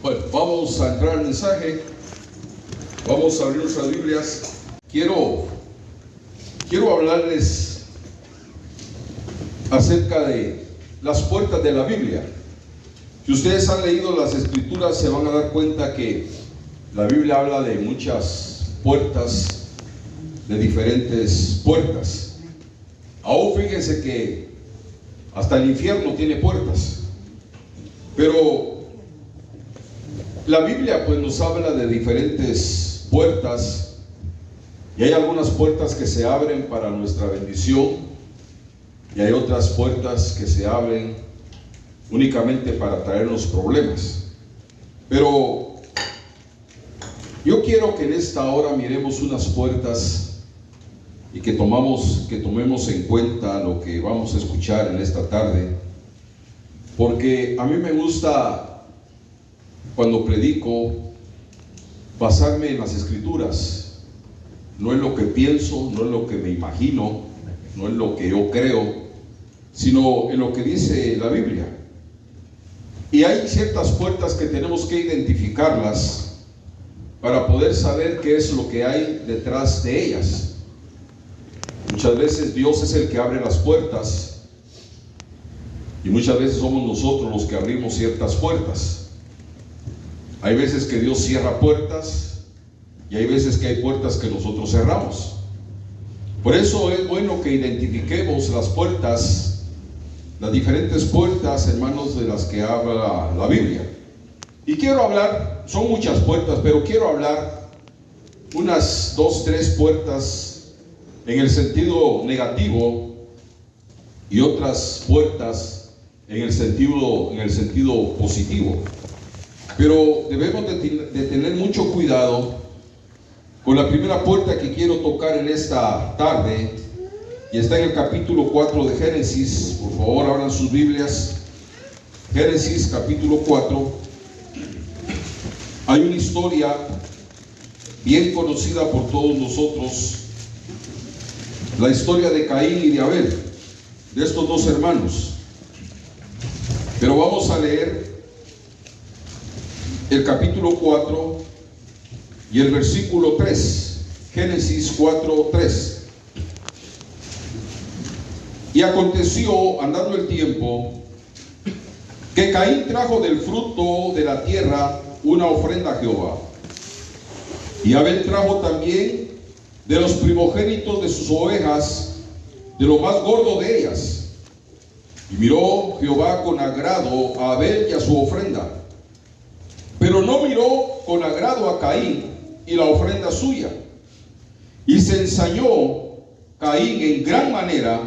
Bueno, vamos a entrar al mensaje. Vamos a abrir nuestras Biblias. Quiero hablarles acerca de las puertas de la Biblia. Si ustedes han leído las Escrituras, se van a dar cuenta que la Biblia habla de muchas puertas, de diferentes puertas. Aún fíjense que hasta el infierno tiene puertas. Pero la Biblia pues nos habla de diferentes puertas, y hay algunas puertas que se abren para nuestra bendición, y hay otras puertas que se abren únicamente para traernos problemas. Pero yo quiero que en esta hora miremos unas puertas y que tomemos en cuenta lo que vamos a escuchar en esta tarde, porque a mí me gusta, cuando predico, basarme en las Escrituras. No es lo que pienso, no es lo que me imagino, no es lo que yo creo, sino en lo que dice la Biblia. Y hay ciertas puertas que tenemos que identificarlas para poder saber qué es lo que hay detrás de ellas. Muchas veces Dios es el que abre las puertas, y muchas veces somos nosotros los que abrimos ciertas puertas. Hay veces que Dios cierra puertas, y hay veces que hay puertas que nosotros cerramos. Por eso es bueno que identifiquemos las puertas, las diferentes puertas, hermanos, de las que habla la Biblia. Y quiero hablar, son muchas puertas, pero quiero hablar unas 2, 3 puertas en el sentido negativo, y otras puertas en el sentido positivo. Pero debemos de tener mucho cuidado con la primera puerta que quiero tocar en esta tarde, y está en el capítulo 4 de Génesis. Por favor, abran sus Biblias. Génesis capítulo 4. Hay una historia bien conocida por todos nosotros, la historia de Caín y de Abel, de estos dos hermanos. Pero vamos a leer el capítulo 4 y el versículo 3. Génesis 4, 3. Y aconteció, andando el tiempo, que Caín trajo del fruto de la tierra una ofrenda a Jehová, y Abel trajo también de los primogénitos de sus ovejas, de lo más gordo de ellas. Y miró Jehová con agrado a Abel y a su ofrenda, pero no miró con agrado a Caín y la ofrenda suya. Y se ensañó Caín en gran manera,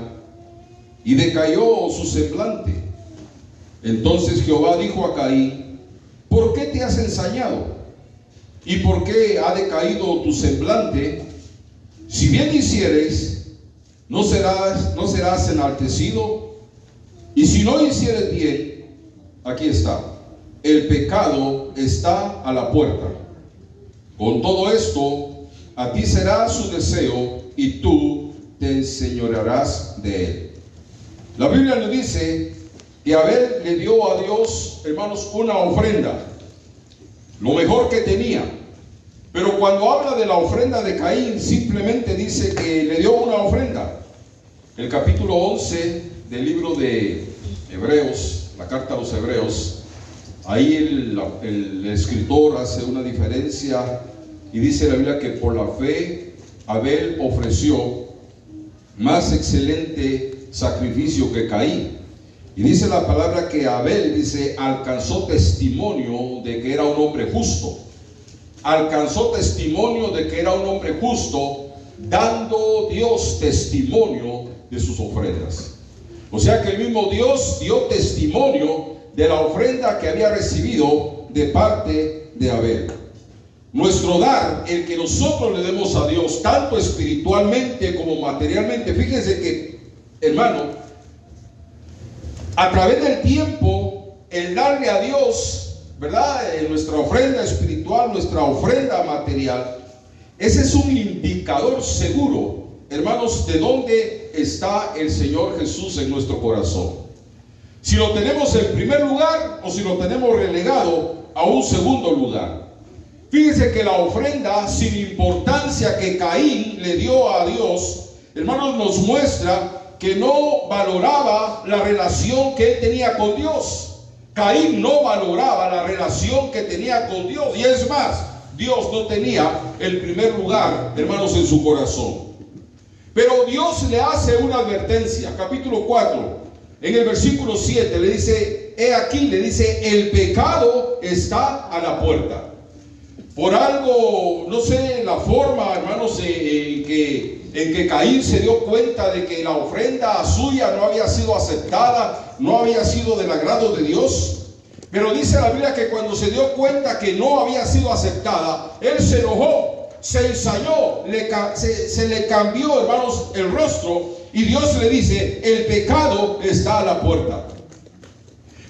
y decayó su semblante. Entonces Jehová dijo a Caín: ¿por qué te has ensañado? ¿Y por qué ha decaído tu semblante? Si bien hicieres, no serás enaltecido, y si no hicieres bien, aquí está: el pecado está a la puerta. Con todo esto, a ti será su deseo, y tú te enseñorearás de él. La Biblia nos dice que Abel le dio a Dios, hermanos, una ofrenda, lo mejor que tenía. Pero cuando habla de la ofrenda de Caín, simplemente dice que le dio una ofrenda. El capítulo 11 del libro de Hebreos, la carta a los Hebreos, ahí el escritor hace una diferencia y dice la Biblia que por la fe Abel ofreció más excelente sacrificio que Caín. Y dice la palabra que Abel, dice, alcanzó testimonio de que era un hombre justo. Alcanzó testimonio de que era un hombre justo, dando Dios testimonio de sus ofrendas. O sea que el mismo Dios dio testimonio de la ofrenda que había recibido de parte de Abel. Nuestro dar, el que nosotros le demos a Dios, tanto espiritualmente como materialmente, fíjense que, hermano, a través del tiempo, el darle a Dios, ¿verdad?, nuestra ofrenda espiritual, nuestra ofrenda material, ese es un indicador seguro, hermanos, de dónde está el Señor Jesús en nuestro corazón. Si lo tenemos en primer lugar o si lo tenemos relegado a un segundo lugar. Fíjense que la ofrenda sin importancia que Caín le dio a Dios, hermanos, nos muestra que no valoraba la relación que él tenía con Dios. Caín no valoraba la relación que tenía con Dios, y es más, Dios no tenía el primer lugar, hermanos, en su corazón. Pero Dios le hace una advertencia, capítulo 4, en el versículo 7, le dice, he aquí, le dice, el pecado está a la puerta. Por algo, no sé la forma, hermanos, en que Caín se dio cuenta de que la ofrenda suya no había sido aceptada, no había sido del agrado de Dios. Pero dice la Biblia que cuando se dio cuenta que no había sido aceptada, él se enojó, se ensañó, se le cambió, hermanos, el rostro, y Dios le dice, el pecado está a la puerta.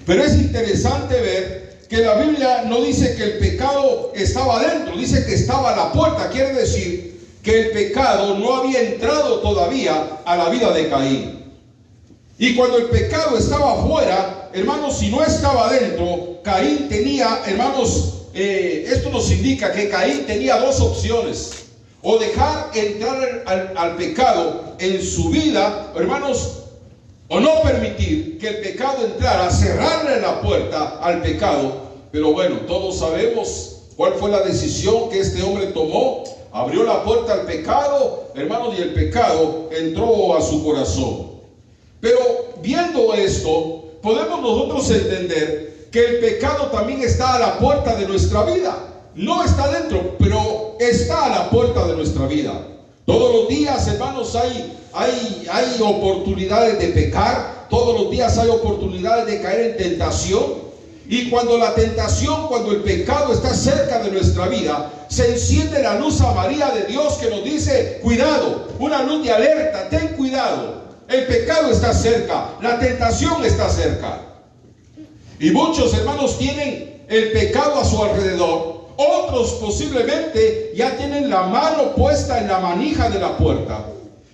Pero es interesante ver que la Biblia no dice que el pecado estaba adentro, dice que estaba a la puerta. Quiere decir que el pecado no había entrado todavía a la vida de Caín. Y cuando el pecado estaba afuera, hermanos, si no estaba adentro, Caín tenía, hermanos, esto nos indica que Caín tenía dos opciones: o dejar entrar al pecado en su vida, hermanos, o no permitir que el pecado entrara, cerrarle la puerta al pecado. Pero bueno, todos sabemos cuál fue la decisión que este hombre tomó. Abrió la puerta al pecado, hermanos, y el pecado entró a su corazón. Pero viendo esto, podemos nosotros entender que el pecado también está a la puerta de nuestra vida. No está dentro, pero está a la puerta de nuestra vida. Todos los días, hermanos, hay oportunidades de pecar. Todos los días hay oportunidades de caer en tentación. Y cuando la tentación, cuando el pecado está cerca de nuestra vida, se enciende la luz amarilla de Dios que nos dice, cuidado, una luz de alerta, ten cuidado. El pecado está cerca, la tentación está cerca. Y muchos, hermanos, tienen el pecado a su alrededor. Otros posiblemente ya tienen la mano puesta en la manija de la puerta.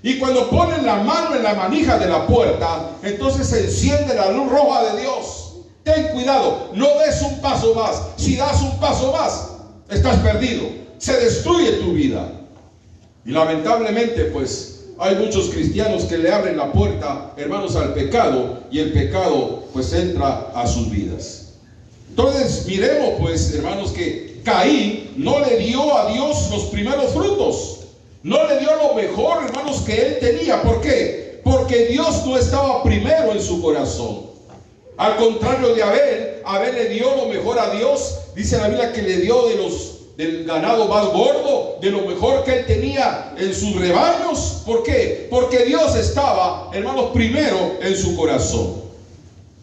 Y cuando ponen la mano en la manija de la puerta, entonces se enciende la luz roja de Dios. Ten cuidado, no des un paso más. Si das un paso más, estás perdido. Se destruye tu vida. Y lamentablemente, pues, hay muchos cristianos que le abren la puerta, hermanos, al pecado, y el pecado, pues, entra a sus vidas. Entonces, miremos, pues, hermanos, que Caín no le dio a Dios los primeros frutos. No le dio lo mejor, hermanos, que él tenía. ¿Por qué? Porque Dios no estaba primero en su corazón. Al contrario de Abel le dio lo mejor a Dios. Dice la Biblia que le dio del ganado más gordo, de lo mejor que él tenía en sus rebaños. ¿Por qué? Porque Dios estaba, hermanos, primero en su corazón.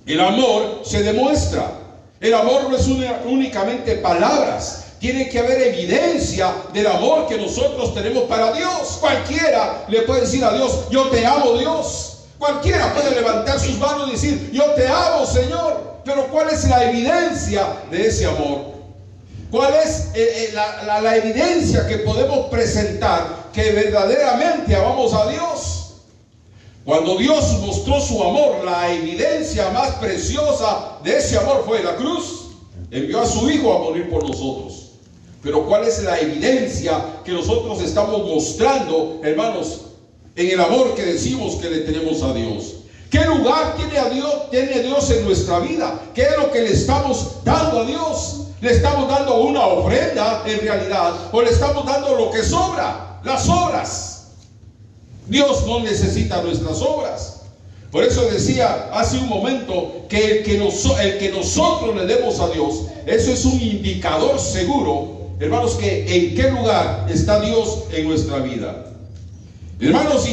El amor se demuestra. El amor no es únicamente palabras. Tiene que haber evidencia del amor que nosotros tenemos para Dios. Cualquiera le puede decir a Dios, yo te amo, Dios. Cualquiera puede levantar sus manos y decir, yo te amo, Señor. Pero ¿cuál es la evidencia de ese amor? ¿Cuál es la evidencia que podemos presentar que verdaderamente amamos a Dios? Cuando Dios mostró su amor, la evidencia más preciosa de ese amor fue la cruz. Envió a su Hijo a morir por nosotros. Pero ¿cuál es la evidencia que nosotros estamos mostrando, hermanos, en el amor que decimos que le tenemos a Dios? ¿Qué lugar tiene Dios en nuestra vida? ¿Qué es lo que le estamos dando a Dios? ¿Le estamos dando una ofrenda en realidad? ¿O le estamos dando lo que sobra? Las obras. Dios no necesita nuestras obras. Por eso decía hace un momento que el que nosotros le demos a Dios, eso es un indicador seguro, hermanos, que en qué lugar está Dios en nuestra vida. Hermanos,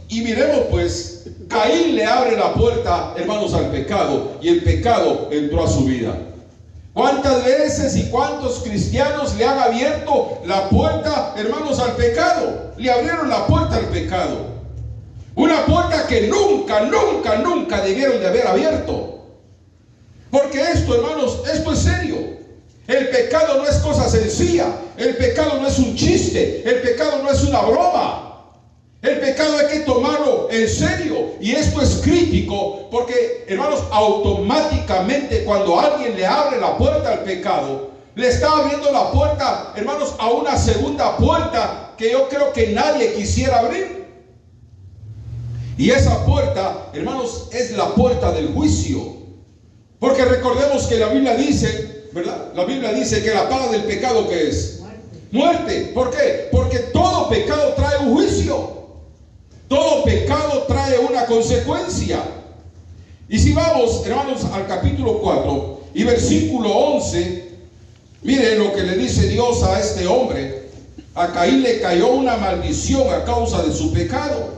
y miremos, pues, Caín le abre la puerta, hermanos, al pecado, y el pecado entró a su vida. ¿Cuántas veces y cuántos cristianos le han abierto la puerta, hermanos, al pecado? Le abrieron la puerta al pecado. Una puerta que nunca debieron de haber abierto. Porque esto, hermanos, esto es serio. El pecado no es cosa sencilla. El pecado no es un chiste. El pecado no es una broma. El pecado hay que tomarlo en serio. Y esto es crítico porque, hermanos, automáticamente cuando alguien le abre la puerta al pecado, le está abriendo la puerta, hermanos, a una segunda puerta que yo creo que nadie quisiera abrir. Y esa puerta, hermanos, es la puerta del juicio. Porque recordemos que la Biblia dice, ¿verdad? La Biblia dice que la paga del pecado, ¿qué es? Muerte. ¿Por qué? Porque todo pecado trae un juicio. Todo pecado trae una consecuencia. Y si vamos, hermanos, al capítulo 4 y versículo 11, mire lo que le dice Dios a este hombre. A Caín le cayó una maldición a causa de su pecado.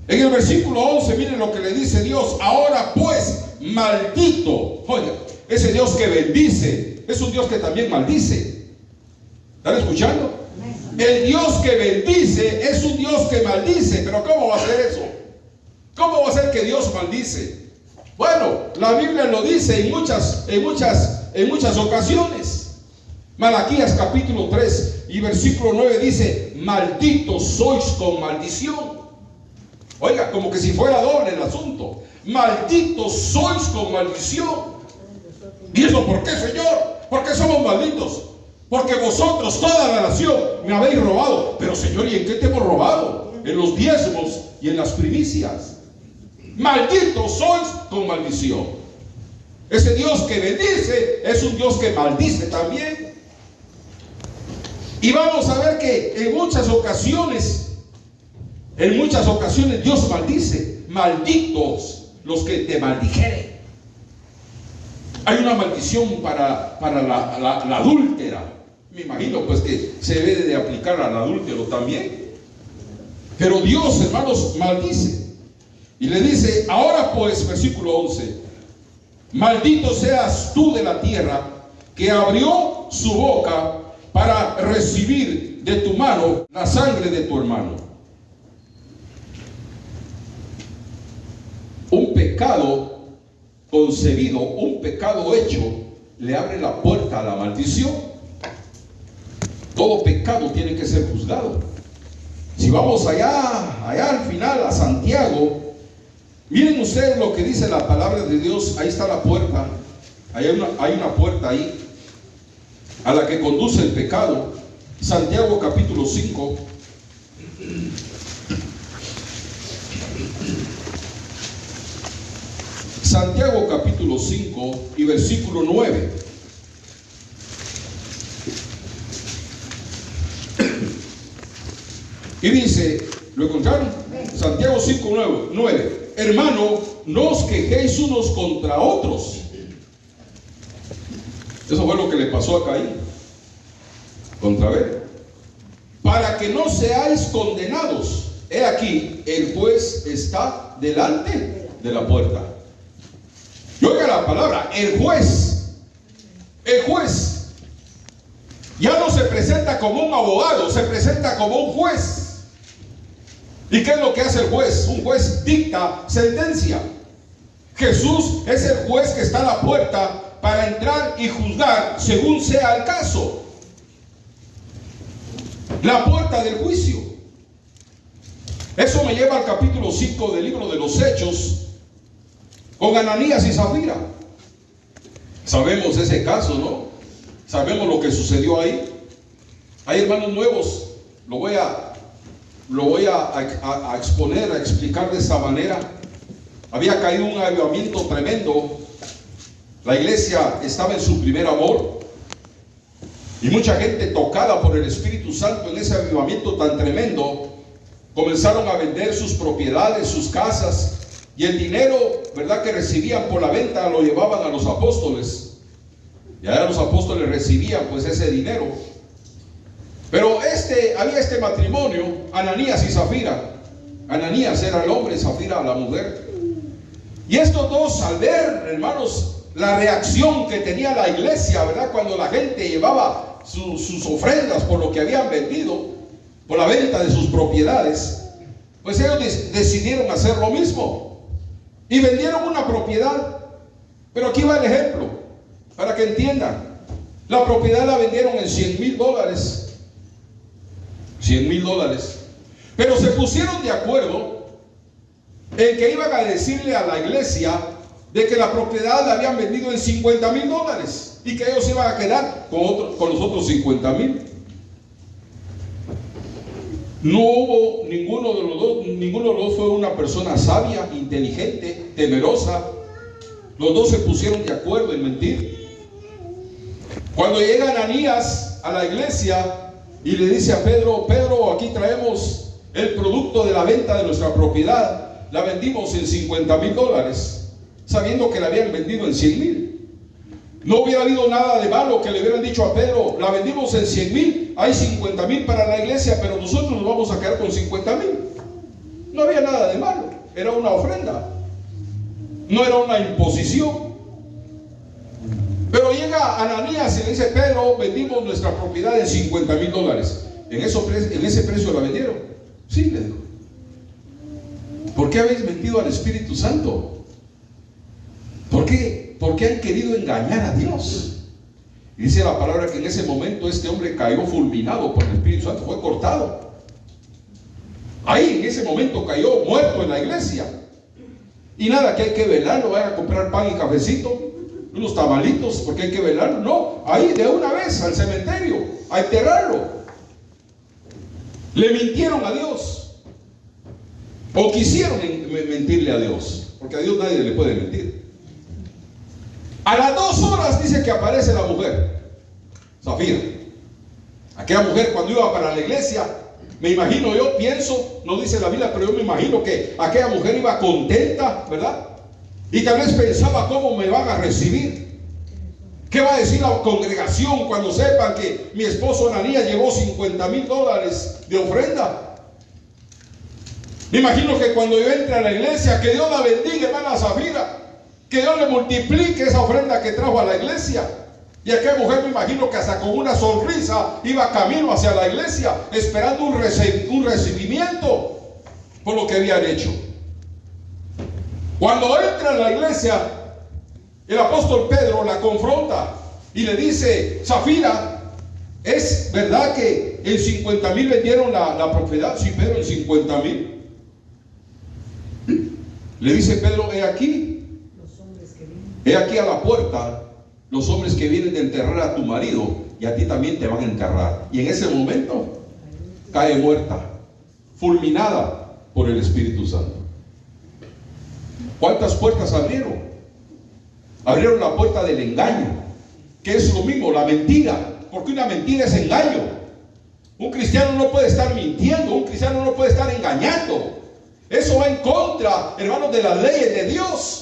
En el versículo 11, miren lo que le dice Dios. Ahora pues, maldito. Oiga, ese Dios que bendice es un Dios que también maldice. ¿Están escuchando? El Dios que bendice es un Dios que maldice. Pero ¿cómo va a ser eso? ¿Cómo va a ser que Dios maldice? Bueno, la Biblia lo dice en muchas ocasiones. Malaquías capítulo 3 y versículo 9 dice: malditos sois con maldición. Oiga, como que si fuera doble el asunto. Malditos sois con maldición. ¿Y eso por qué, Señor? ¿Por qué somos malditos? Porque vosotros, toda la nación, me habéis robado. Pero, Señor, ¿y en qué te hemos robado? En los diezmos y en las primicias. Malditos sois con maldición. Ese Dios que bendice es un Dios que maldice también. Y vamos a ver que en muchas ocasiones Dios maldice. Malditos los que te maldijeren. Hay una maldición para la adúltera. Me imagino pues que se debe de aplicar al adúltero también. Pero Dios, hermanos, maldice. Y le dice: ahora pues, versículo 11: maldito seas tú de la tierra, que abrió su boca para recibir de tu mano la sangre de tu hermano. Un pecado concebido, un pecado hecho, le abre la puerta a la maldición. Todo pecado tiene que ser juzgado. Si vamos allá al final, a Santiago, miren ustedes lo que dice la palabra de Dios. Ahí está la puerta. Hay una puerta ahí a la que conduce el pecado. Santiago capítulo 5. Santiago capítulo 5 y versículo 9. Y dice, ¿lo encontraron? Santiago 5, 9. Hermano, no os quejéis unos contra otros. Eso fue lo que le pasó a Caín contra Abel. Para que no seáis condenados. He aquí, el juez está delante de la puerta. Y oiga la palabra, el juez ya no se presenta como un abogado, se presenta como un juez. ¿Y qué es lo que hace el juez? Un juez dicta sentencia. Jesús es el juez que está a la puerta para entrar y juzgar según sea el caso. La puerta del juicio. Eso me lleva al capítulo 5 del libro de los Hechos, con Ananías y Zafira. Sabemos ese caso, ¿no? Sabemos lo que sucedió ahí. Hay hermanos nuevos. Lo voy a exponer, a explicar de esta manera. Había caído un avivamiento tremendo. La iglesia estaba en su primer amor. Y mucha gente tocada por el Espíritu Santo en ese avivamiento tan tremendo, comenzaron a vender sus propiedades, sus casas, y el dinero, ¿verdad?, que recibían por la venta lo llevaban a los apóstoles. Y allá los apóstoles recibían pues ese dinero. Pero había este matrimonio, Ananías y Zafira. Ananías era el hombre, Zafira la mujer. Y estos dos, al ver, hermanos, la reacción que tenía la iglesia, ¿verdad?, cuando la gente llevaba sus ofrendas por lo que habían vendido, por la venta de sus propiedades, pues ellos decidieron hacer lo mismo. Y vendieron una propiedad. Pero aquí va el ejemplo, para que entiendan. La propiedad la vendieron en $100,000. $100,000. Pero se pusieron de acuerdo en que iban a decirle a la iglesia de que la propiedad la habían vendido en $50,000 y que ellos iban a quedar con los otros 50,000. No hubo ninguno de los dos fue una persona sabia, inteligente, temerosa. Los dos se pusieron de acuerdo en mentir. Cuando llega Ananías a la iglesia y le dice a Pedro: Pedro, aquí traemos el producto de la venta de nuestra propiedad, la vendimos en $50,000, sabiendo que la habían vendido en 100,000. No hubiera habido nada de malo que le hubieran dicho a Pedro: la vendimos en 100,000, hay 50,000 para la iglesia, pero nosotros nos vamos a quedar con 50,000. No había nada de malo, era una ofrenda, no era una imposición. Pero llega Ananías y le dice: Pedro, vendimos nuestra propiedad en $50,000. ¿En ese precio la vendieron? Sí, le dijo. ¿Por qué habéis mentido al Espíritu Santo? ¿Por qué han querido engañar a Dios? Y dice la palabra que en ese momento este hombre cayó fulminado por el Espíritu Santo, fue cortado. Ahí en ese momento cayó muerto en la iglesia. Y nada, que hay que velarlo, vayan a comprar pan y cafecito, unos tamalitos, porque hay que velarlo. No, ahí de una vez al cementerio, a enterrarlo. Le mintieron a Dios, o quisieron mentirle a Dios, porque a Dios nadie le puede mentir. A las 2 horas dice que aparece la mujer, Zafira. Aquella mujer, cuando iba para la iglesia, me imagino, yo pienso, no dice la Biblia, pero yo me imagino que aquella mujer iba contenta, ¿verdad? Y tal vez pensaba: ¿cómo me van a recibir? ¿Qué va a decir la congregación cuando sepan que mi esposo Ananías llevó $50,000 de ofrenda? Me imagino que cuando yo entre a la iglesia, que Dios la bendiga, hermana Zafira, que Dios le multiplique esa ofrenda que trajo a la iglesia. Y aquella mujer, me imagino que hasta con una sonrisa iba camino hacia la iglesia, esperando un recibimiento por lo que habían hecho. Cuando entra a la iglesia, el apóstol Pedro la confronta y le dice: Zafira, ¿es verdad que en 50,000 vendieron la propiedad? Sí, Pedro, en 50,000. Le dice Pedro: he aquí a la puerta los hombres que vienen de enterrar a tu marido, y a ti también te van a enterrar. Y en ese momento cae muerta, fulminada por el Espíritu Santo. ¿Cuántas puertas abrieron? Abrieron la puerta del engaño, que es lo mismo, la mentira, porque una mentira es engaño. Un cristiano no puede estar mintiendo, un cristiano no puede estar engañando. Eso va en contra, hermanos, de las leyes de Dios.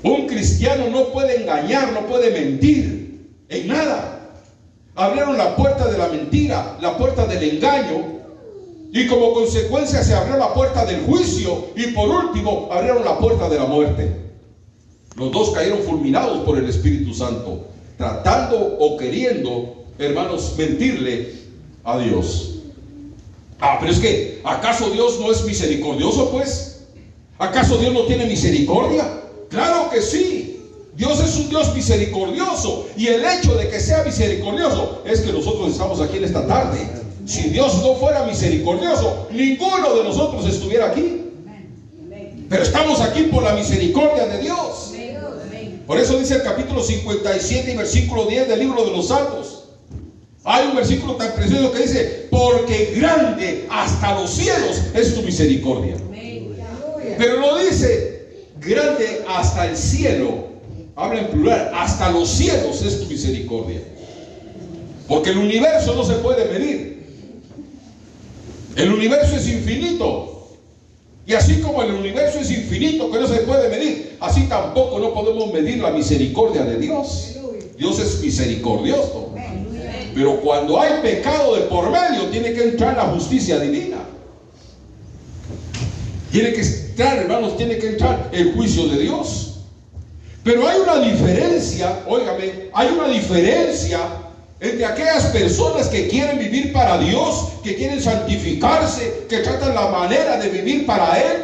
Un cristiano no puede engañar, no puede mentir en nada. Abrieron la puerta de la mentira, la puerta del engaño, y como consecuencia se abrió la puerta del juicio, y por último abrieron la puerta de la muerte. Los dos cayeron fulminados por el Espíritu Santo, tratando o queriendo, hermanos, mentirle a Dios. Pero es que, ¿acaso Dios no es misericordioso, pues? ¿Acaso Dios no tiene misericordia? Claro que sí. Dios es un Dios misericordioso, y el hecho de que sea misericordioso es que nosotros estamos aquí en esta tarde. Si Dios no fuera misericordioso, ninguno de nosotros estuviera aquí. Pero estamos aquí por la misericordia de Dios. Por eso dice el capítulo 57 y versículo 10 del libro de los Salmos. Hay un versículo tan precioso que dice: porque grande hasta los cielos es tu misericordia. Pero no dice grande hasta el cielo, habla en plural, hasta los cielos es tu misericordia. Porque el universo no se puede medir. El universo es infinito. Y así como el universo es infinito, que no se puede medir, así tampoco no podemos medir la misericordia de Dios. Dios es misericordioso. Pero cuando hay pecado de por medio, tiene que entrar la justicia divina. Tiene que entrar, hermanos, tiene que entrar el juicio de Dios. Pero hay una diferencia, óigame, hay una diferencia entre aquellas personas que quieren vivir para Dios, que quieren santificarse, que tratan la manera de vivir para Él,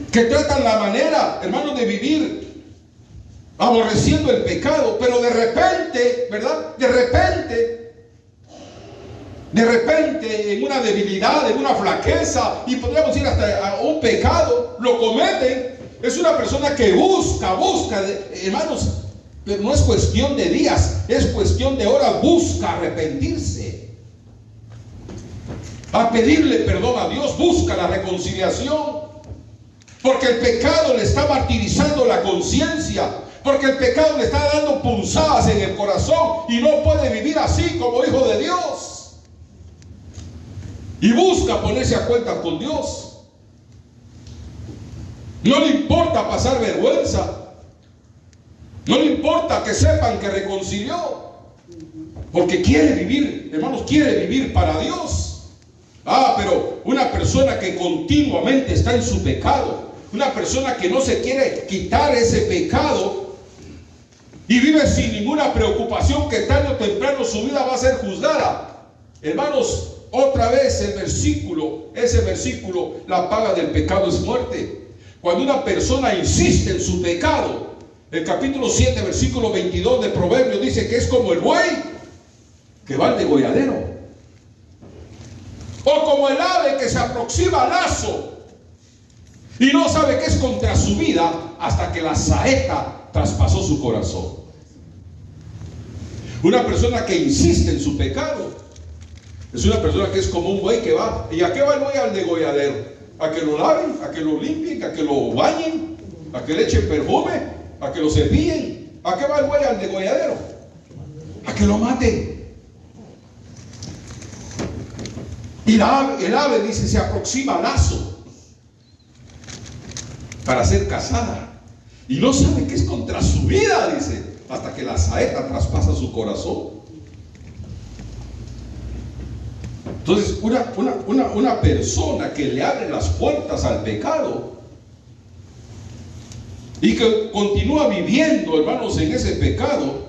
que tratan la manera, hermanos, de vivir aborreciendo el pecado, pero de repente, ¿verdad? De repente de repente en una debilidad, en una flaqueza, y podríamos ir hasta a un pecado, lo cometen. Es una persona que busca, hermanos, pero no es cuestión de días, es cuestión de horas, busca arrepentirse, a pedirle perdón a Dios, busca la reconciliación, porque el pecado le está martirizando la conciencia, porque el pecado le está dando punzadas en el corazón y no puede vivir así como hijo de Dios, y busca ponerse a cuenta con Dios. No le importa pasar vergüenza, no le importa que sepan que reconcilió, porque quiere vivir, hermanos, quiere vivir para Dios. Pero una persona que continuamente está en su pecado, una persona que no se quiere quitar ese pecado y vive sin ninguna preocupación que tarde o temprano su vida va a ser juzgada. Hermanos, otra vez ese versículo, la paga del pecado es muerte. Cuando una persona insiste en su pecado, el capítulo 7, versículo 22 de Proverbios dice que es como el buey que va al degolladero, o como el ave que se aproxima al lazo y no sabe que es contra su vida hasta que la saeta traspasó su corazón. Una persona que insiste en su pecado es una persona que es como un buey que va. ¿Y a qué va el buey al degolladero? A que lo laven, a que lo limpien, a que lo bañen, a que le echen perfume, a que lo cepillen. ¿A qué va el buey al degolladero? A que lo maten. Y el ave dice, se aproxima al lazo para ser cazada, y no sabe que es contra su vida, dice, hasta que la saeta traspasa su corazón. Entonces, una persona que le abre las puertas al pecado y que continúa viviendo, hermanos, en ese pecado,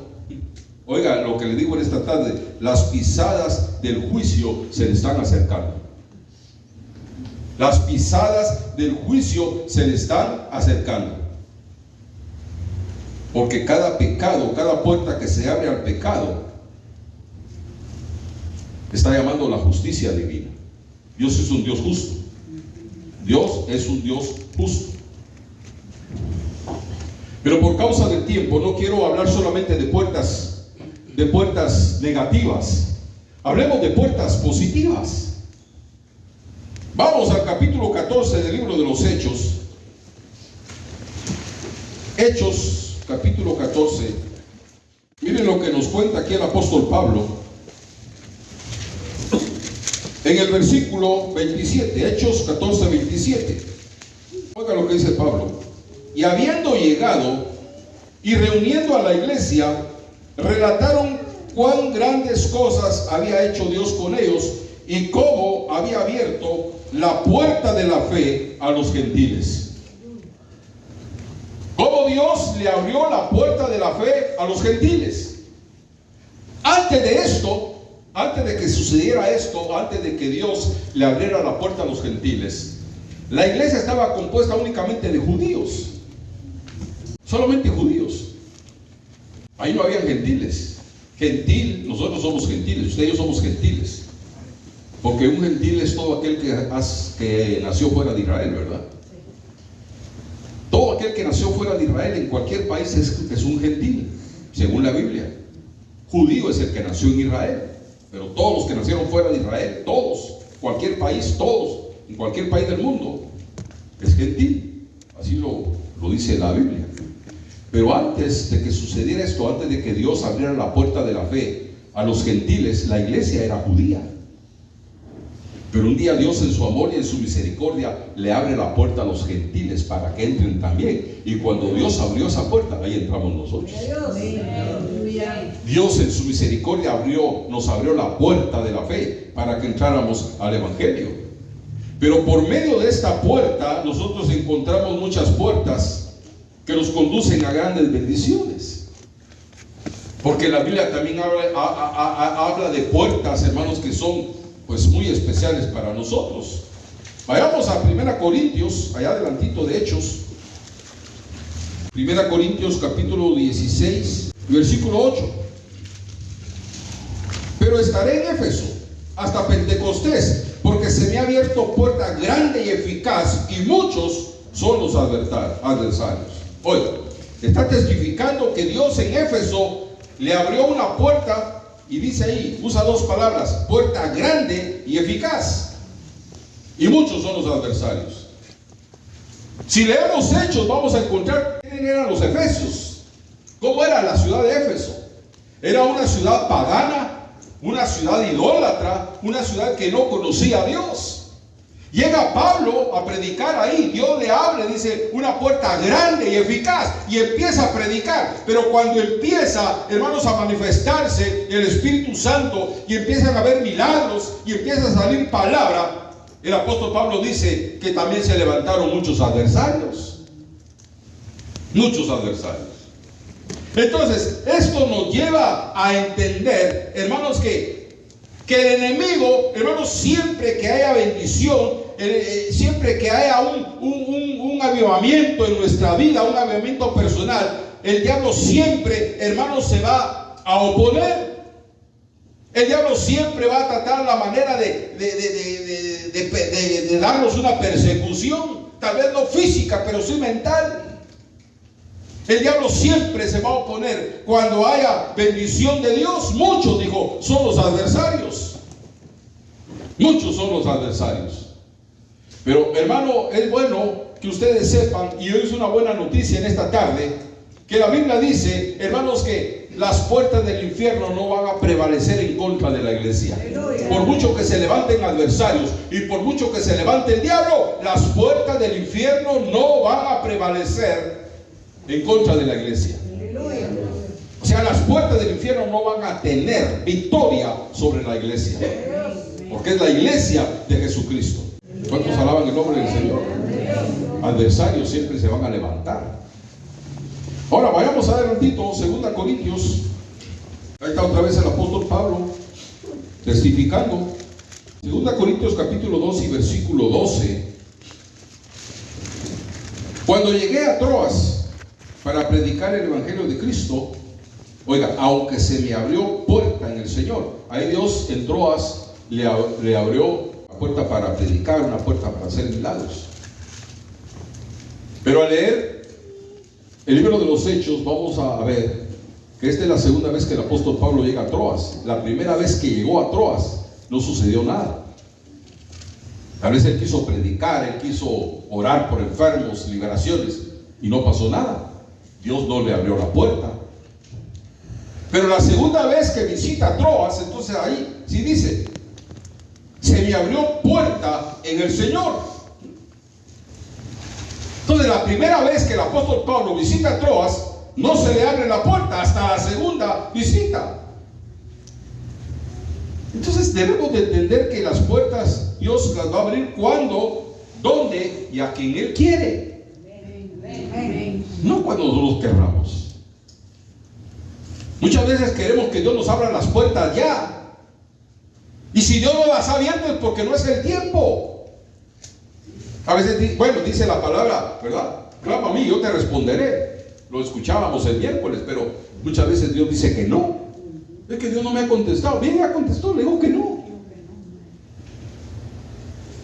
oiga lo que le digo en esta tarde, las pisadas del juicio se le están acercando. Las pisadas del juicio se le están acercando. Porque cada pecado, cada puerta que se abre al pecado, está llamando a la justicia divina. Dios es un Dios justo. Dios es un Dios justo. Pero por causa del tiempo no quiero hablar solamente de puertas negativas. Hablemos de puertas positivas. Vamos al capítulo 14 del libro de los Hechos. Hechos, capítulo 14. Miren lo que nos cuenta aquí el apóstol Pablo. En el versículo 27, Hechos 14, 27. Oiga lo que dice Pablo. Y habiendo llegado y reuniendo a la iglesia, relataron cuán grandes cosas había hecho Dios con ellos y cómo había abierto la puerta de la fe a los gentiles. Cómo Dios le abrió la puerta de la fe a los gentiles. Antes de esto, antes de que sucediera esto, antes de que Dios le abriera la puerta a los gentiles, la iglesia estaba compuesta únicamente de judíos. Solamente judíos. Ahí no habían gentiles. Nosotros somos gentiles, ustedes y yo somos gentiles. Porque un gentil es todo aquel que nació fuera de Israel, ¿verdad? Todo aquel que nació fuera de Israel en cualquier país es un gentil, según la Biblia. Judío es el que nació en Israel. Pero todos los que nacieron fuera de Israel, todos, cualquier país, todos, en cualquier país del mundo, es gentil. Así lo dice la Biblia. Pero antes de que sucediera esto, antes de que Dios abriera la puerta de la fe a los gentiles, la iglesia era judía. Pero un día Dios en su amor y en su misericordia le abre la puerta a los gentiles para que entren también. Y cuando Dios abrió esa puerta, ahí entramos nosotros. Dios en su misericordia nos abrió la puerta de la fe para que entráramos al Evangelio. Pero por medio de esta puerta nosotros encontramos muchas puertas que nos conducen a grandes bendiciones. Porque la Biblia también habla de puertas, hermanos, que son pues muy especiales para nosotros. Vayamos a 1 Corintios, allá adelantito de Hechos. 1 Corintios capítulo 16, versículo 8. Pero estaré en Éfeso hasta Pentecostés, porque se me ha abierto puerta grande y eficaz, y muchos son los adversarios. Oiga, está testificando que Dios en Éfeso le abrió una puerta, y dice ahí, usa dos palabras, puerta grande y eficaz, y muchos son los adversarios. Si leemos Hechos, vamos a encontrar quién eran los efesios, cómo era la ciudad de Éfeso. Era una ciudad pagana, una ciudad idólatra, una ciudad que no conocía a Dios. Llega Pablo a predicar ahí, Dios le abre, dice, una puerta grande y eficaz, y empieza a predicar. Pero cuando empieza, hermanos, a manifestarse el Espíritu Santo, y empiezan a haber milagros, y empieza a salir palabra, el apóstol Pablo dice que también se levantaron muchos adversarios. Muchos adversarios. Entonces, esto nos lleva a entender, hermanos, que el enemigo, hermanos, siempre que haya bendición, siempre que haya un avivamiento en nuestra vida, un avivamiento personal, el diablo siempre, hermanos, se va a oponer. El diablo siempre va a tratar la manera de darnos una persecución, tal vez no física, pero sí mental. El diablo siempre se va a oponer. Cuando haya bendición de Dios, muchos, dijo, son los adversarios. Muchos son los adversarios. Pero, hermano, es bueno que ustedes sepan, y hoy es una buena noticia en esta tarde, que la Biblia dice, hermanos, que las puertas del infierno no van a prevalecer en contra de la iglesia. Por mucho que se levanten adversarios y por mucho que se levante el diablo, las puertas del infierno no van a prevalecer en contra de la iglesia. O sea, las puertas del infierno no van a tener victoria sobre la iglesia, porque es la iglesia de Jesucristo. ¿Cuántos alaban el nombre del Señor? Adversarios siempre se van a levantar. Ahora vayamos a adelantito, 2 Corintios. Ahí está otra vez el apóstol Pablo testificando. 2 Corintios capítulo 2 y versículo 12. Cuando llegué a Troas para predicar el evangelio de Cristo, oiga, aunque se me abrió puerta en el Señor, ahí Dios en Troas le abrió una puerta para predicar, una puerta para hacer milagros. Pero al leer el libro de los Hechos, vamos a ver que esta es la segunda vez que el apóstol Pablo llega a Troas. La primera vez que llegó a Troas no sucedió nada. Tal vez él quiso predicar, él quiso orar por enfermos, liberaciones, y no pasó nada. Dios no le abrió la puerta. Pero la segunda vez que visita Troas, entonces ahí sí dice, se me abrió puerta en el Señor. Entonces la primera vez que el apóstol Pablo visita Troas, no se le abre la puerta hasta la segunda visita. Entonces debemos de entender que las puertas Dios las va a abrir cuando, dónde y a quien Él quiere. No cuando nosotros querramos. Muchas veces queremos que Dios nos abra las puertas ya. Y si Dios no las ha abierto es porque no es el tiempo. A veces, bueno, dice la palabra, ¿verdad? Clama a mí, yo te responderé. Lo escuchábamos el miércoles, pero muchas veces Dios dice que no. Es que Dios no me ha contestado. Bien, ya contestó, le digo que no.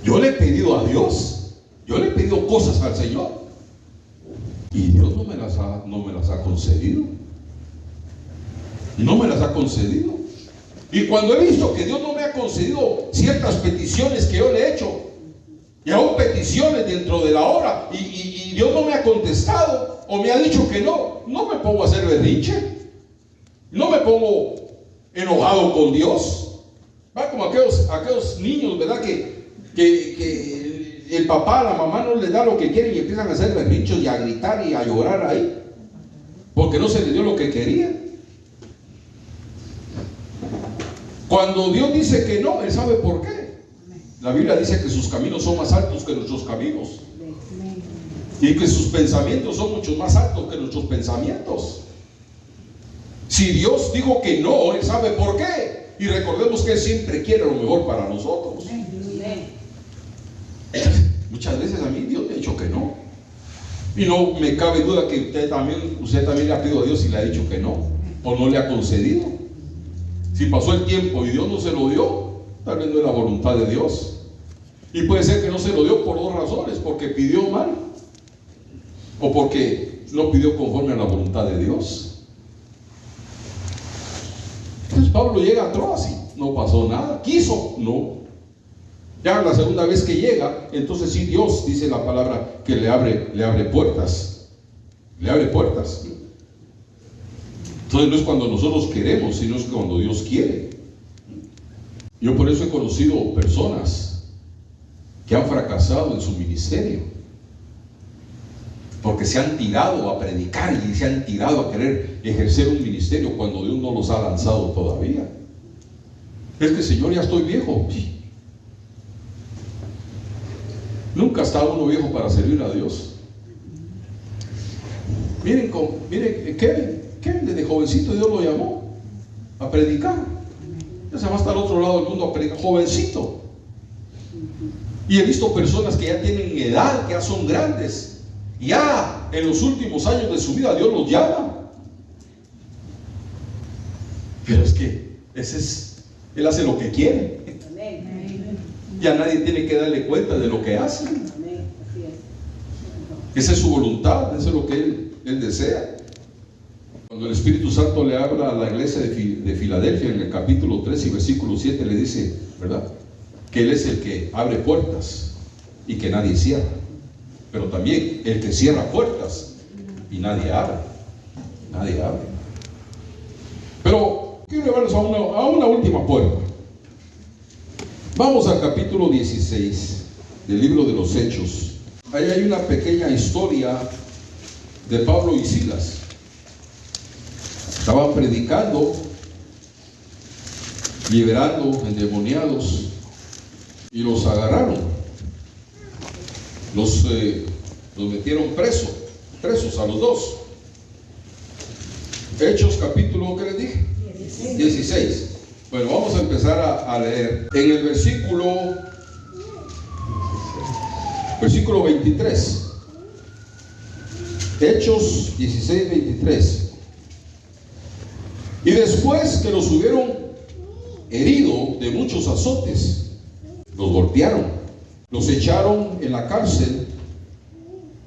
Yo le he pedido a Dios, yo le he pedido cosas al Señor, y Dios no me las ha concedido. No me las ha concedido. Y cuando he visto que Dios no me ha concedido ciertas peticiones que yo le he hecho, y aún peticiones dentro de la hora, y Dios no me ha contestado, o me ha dicho que no, no me pongo a hacer berrinche, no me pongo enojado con Dios. Va como aquellos niños, ¿verdad? Que el papá, la mamá no les da lo que quieren y empiezan a hacer berrinchos y a gritar y a llorar ahí, porque no se les dio lo que querían. Cuando Dios dice que no, Él sabe por qué. La Biblia dice que sus caminos son más altos que nuestros caminos, y que sus pensamientos son mucho más altos que nuestros pensamientos. Si Dios dijo que no, Él sabe por qué. Y recordemos que Él siempre quiere lo mejor para nosotros. Muchas veces a mí Dios me ha dicho que no, y no me cabe duda que usted también le ha pedido a Dios y le ha dicho que no, o no le ha concedido. Si pasó el tiempo y Dios no se lo dio, Tal vez no es la voluntad de Dios. Y puede ser que no se lo dio por dos razones: porque pidió mal o porque no pidió conforme a la voluntad de Dios. Entonces Pablo llega a Troas y no pasó nada. Quiso, no. Ya la segunda vez que llega, entonces sí, Dios, dice la palabra, que le abre puertas. Le abre puertas. Entonces no es cuando nosotros queremos, sino es cuando Dios quiere. Yo por eso he conocido personas que han fracasado en su ministerio, porque se han tirado a predicar y se han tirado a querer ejercer un ministerio cuando Dios no los ha lanzado todavía. Es que, Señor, ya estoy viejo. Sí. Nunca está uno viejo para servir a Dios. Miren Kevin desde jovencito Dios lo llamó a predicar. Ya se va hasta el otro lado del mundo a predicar, jovencito. Y he visto personas que ya tienen edad, que ya son grandes, ya en los últimos años de su vida Dios los llama. Pero es que Él hace lo que quiere. Ya nadie tiene que darle cuenta de lo que hace. Esa es su voluntad, eso es lo que Él desea. Cuando el Espíritu Santo le habla a la iglesia de Filadelfia en el capítulo 3 y versículo 7, le dice, ¿verdad?, que Él es el que abre puertas y que nadie cierra, pero también el que cierra puertas y nadie abre. Nadie abre. Pero quiero llevarlos a una última puerta. Vamos al capítulo 16 del libro de los Hechos. Ahí hay una pequeña historia de Pablo y Silas. Estaban predicando, liberando endemoniados, y los agarraron. Los metieron presos a los dos. Hechos capítulo, ¿qué les dije? 16. Bueno, vamos a empezar a leer en el versículo 23. Hechos 16, 23. Y después que los hubieron herido de muchos azotes, los golpearon, los echaron en la cárcel,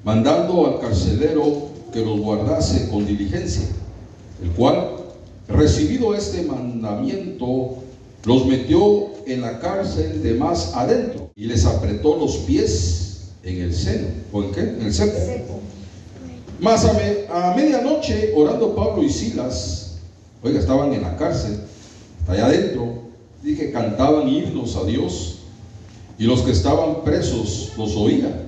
mandando al carcelero que los guardase con diligencia, el cual, recibido este mandamiento, los metió en la cárcel de más adentro y les apretó los pies en el seno. ¿O en qué? En el cepo. Mas a medianoche, orando Pablo y Silas, oiga, estaban en la cárcel, allá adentro, dije, cantaban himnos a Dios, y los que estaban presos los oían.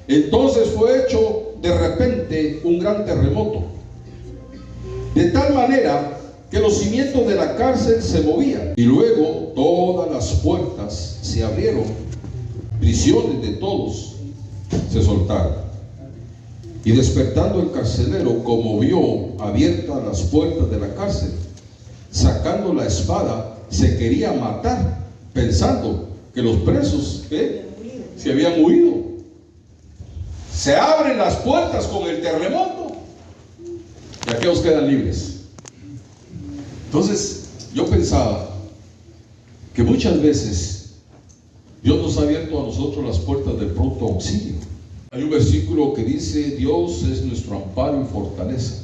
Entonces fue hecho de repente un gran terremoto, de tal manera que los cimientos de la cárcel se movían, y luego todas las puertas se abrieron, prisiones de todos se soltaron. Y despertando el carcelero, como vio abiertas las puertas de la cárcel, sacando la espada, se quería matar, pensando que los presos se habían huido. Se abren las puertas con el terremoto y aquellos quedan libres. Entonces yo pensaba que muchas veces Dios nos ha abierto a nosotros las puertas del pronto auxilio. Hay un versículo que dice: Dios es nuestro amparo y fortaleza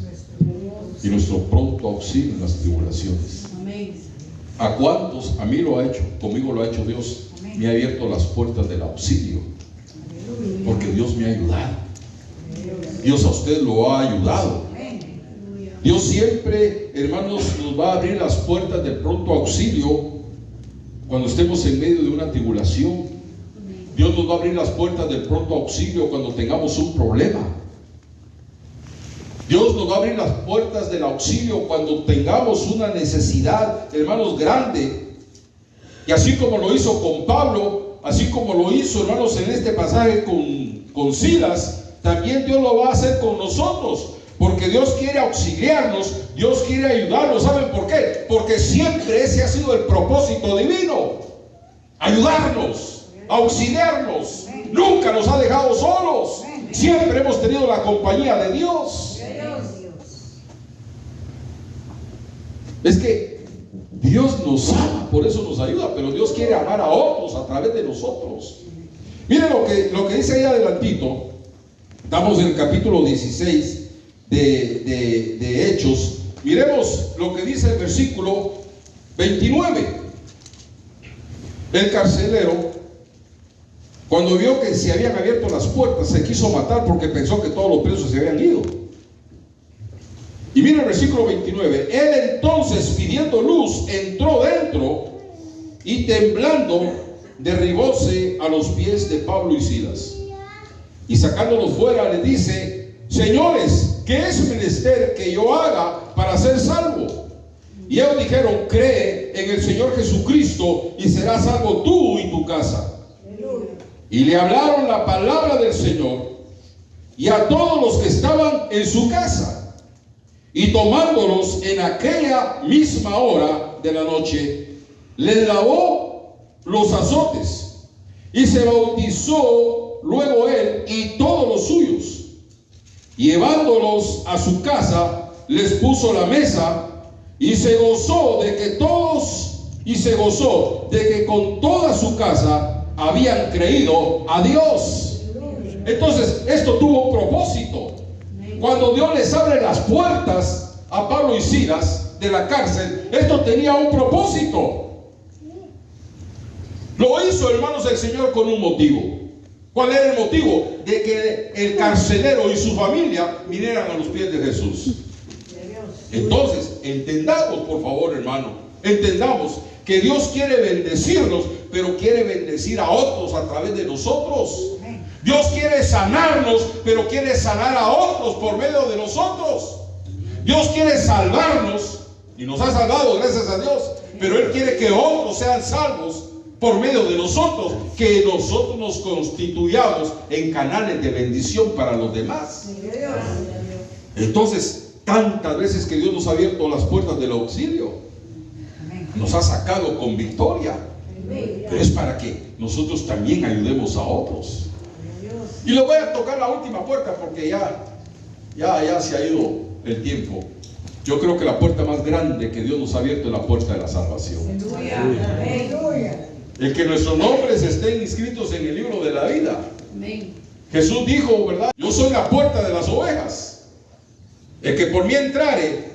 y nuestro pronto auxilio en las tribulaciones. ¿A cuántos? A mí lo ha hecho, conmigo lo ha hecho Dios. Me ha abierto las puertas del auxilio, porque Dios me ha ayudado. Dios a usted lo ha ayudado. Dios siempre, hermanos, nos va a abrir las puertas del pronto auxilio cuando estemos en medio de una tribulación. Dios nos va a abrir las puertas del pronto auxilio cuando tengamos un problema. Dios nos va a abrir las puertas del auxilio cuando tengamos una necesidad, hermanos, grande. Y así como lo hizo con Pablo, así como lo hizo, hermanos, en este pasaje con Silas, también Dios lo va a hacer con nosotros. Porque Dios quiere auxiliarnos, Dios quiere ayudarnos. ¿Saben por qué? Porque siempre ese ha sido el propósito divino: ayudarnos, auxiliarnos. Nunca nos ha dejado solos. Siempre hemos tenido la compañía de Dios. Es que Dios nos ama, por eso nos ayuda, pero Dios quiere amar a otros a través de nosotros. Miren lo que dice ahí adelantito. Estamos en el capítulo 16 de Hechos. Miremos lo que dice el versículo 29. El carcelero, cuando vio que se habían abierto las puertas, se quiso matar porque pensó que todos los presos se habían ido. Y mira el versículo 29. Él entonces, pidiendo luz, entró dentro y temblando derribóse a los pies de Pablo y Silas. Y sacándolos fuera le dice: señores, ¿qué es menester que yo haga para ser salvo? Y ellos dijeron: cree en el Señor Jesucristo y serás salvo tú y tu casa. Y le hablaron la palabra del Señor y a todos los que estaban en su casa. Y tomándolos en aquella misma hora de la noche, les lavó los azotes y se bautizó luego él y todos los suyos. Llevándolos a su casa, les puso la mesa y se gozó de que con toda su casa habían creído a Dios. Entonces, esto tuvo un propósito. Cuando Dios les abre las puertas a Pablo y Silas de la cárcel, esto tenía un propósito. Lo hizo, hermanos del Señor, con un motivo. ¿Cuál era el motivo? De que el carcelero y su familia vinieran a los pies de Jesús. Entonces, entendamos, por favor, hermano, entendamos que Dios quiere bendecirnos, pero quiere bendecir a otros a través de nosotros. Dios quiere sanarnos, pero quiere sanar a otros por medio de nosotros. Dios quiere salvarnos, y nos ha salvado, gracias a Dios, pero Él quiere que otros sean salvos por medio de nosotros, que nosotros nos constituyamos en canales de bendición para los demás. Entonces, tantas veces que Dios nos ha abierto las puertas del auxilio, nos ha sacado con victoria, pero es para que nosotros también ayudemos a otros. Y le voy a tocar la última puerta porque ya se ha ido el tiempo. Yo creo que la puerta más grande que Dios nos ha abierto es la puerta de la salvación. El que nuestros nombres estén inscritos en el libro de la vida. Jesús dijo, ¿verdad? Yo soy la puerta de las ovejas. El que por mí entrare,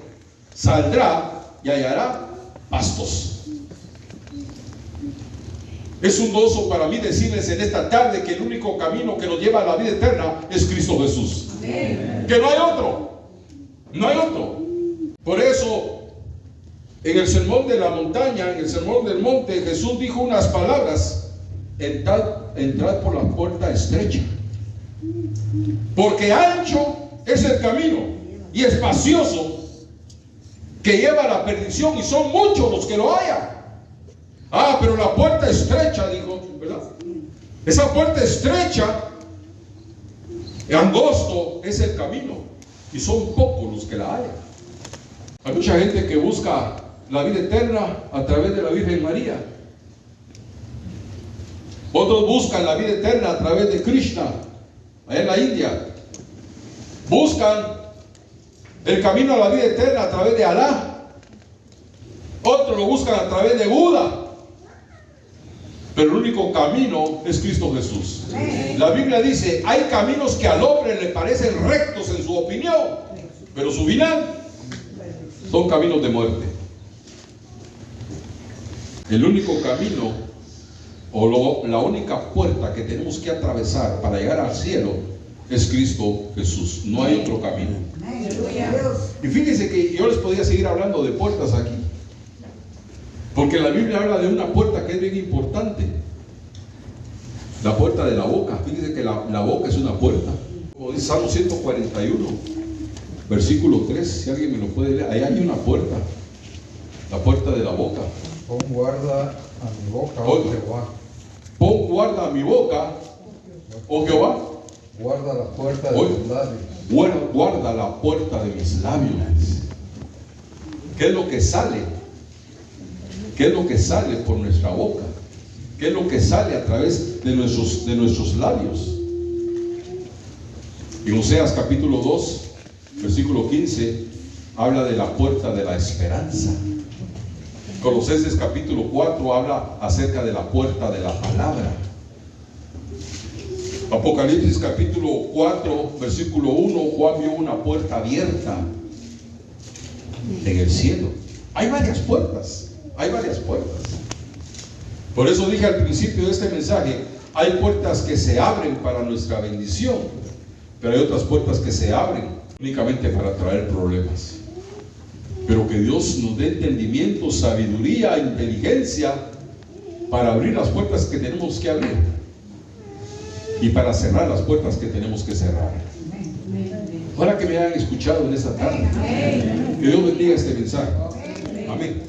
saldrá y hallará pastos. Es un gozo para mí decirles en esta tarde que el único camino que nos lleva a la vida eterna es Cristo Jesús. Amén. Que no hay otro. No hay otro. Por eso, en el sermón de la montaña, en el sermón del monte, Jesús dijo unas palabras: entrad por la puerta estrecha. Porque ancho es el camino y espacioso que lleva a la perdición, y son muchos los que lo hallan. Pero la puerta estrecha, dijo, ¿verdad? Esa puerta estrecha, angosto es el camino, y son pocos los que la hallan. Hay mucha gente que busca la vida eterna a través de la Virgen María. Otros buscan la vida eterna a través de Krishna, allá en la India. Buscan el camino a la vida eterna a través de Alá. Otros lo buscan a través de Buda. Pero el único camino es Cristo Jesús. La Biblia dice: hay caminos que al hombre le parecen rectos en su opinión, pero su final son caminos de muerte. El único camino, o la única puerta que tenemos que atravesar para llegar al cielo, es Cristo Jesús. No hay otro camino. Y fíjense que yo les podía seguir hablando de puertas aquí, porque la Biblia habla de una puerta que es bien importante: la puerta de la boca. Fíjense que la boca es una puerta. Como dice Salmo 141, versículo 3, si alguien me lo puede leer. Ahí hay una puerta, la puerta de la boca. Pon guarda a mi boca, oh Jehová. Pon guarda a mi boca, oh Jehová. Guarda la puerta de mis labios. Guarda la puerta de mis labios. ¿Qué es lo que sale? ¿Qué es lo que sale por nuestra boca? ¿Qué es lo que sale a través de nuestros labios? En Oseas capítulo 2, versículo 15, habla de la puerta de la esperanza. Colosenses capítulo 4 habla acerca de la puerta de la palabra. Apocalipsis capítulo 4 versículo 1, Juan vio una puerta abierta en el cielo. Hay varias puertas, hay varias puertas. Por eso dije al principio de este mensaje, hay puertas que se abren para nuestra bendición, pero hay otras puertas que se abren únicamente para traer problemas. Pero que Dios nos dé entendimiento, sabiduría, inteligencia para abrir las puertas que tenemos que abrir y para cerrar las puertas que tenemos que cerrar. Ahora que me hayan escuchado en esta tarde, que Dios bendiga este mensaje. Amén.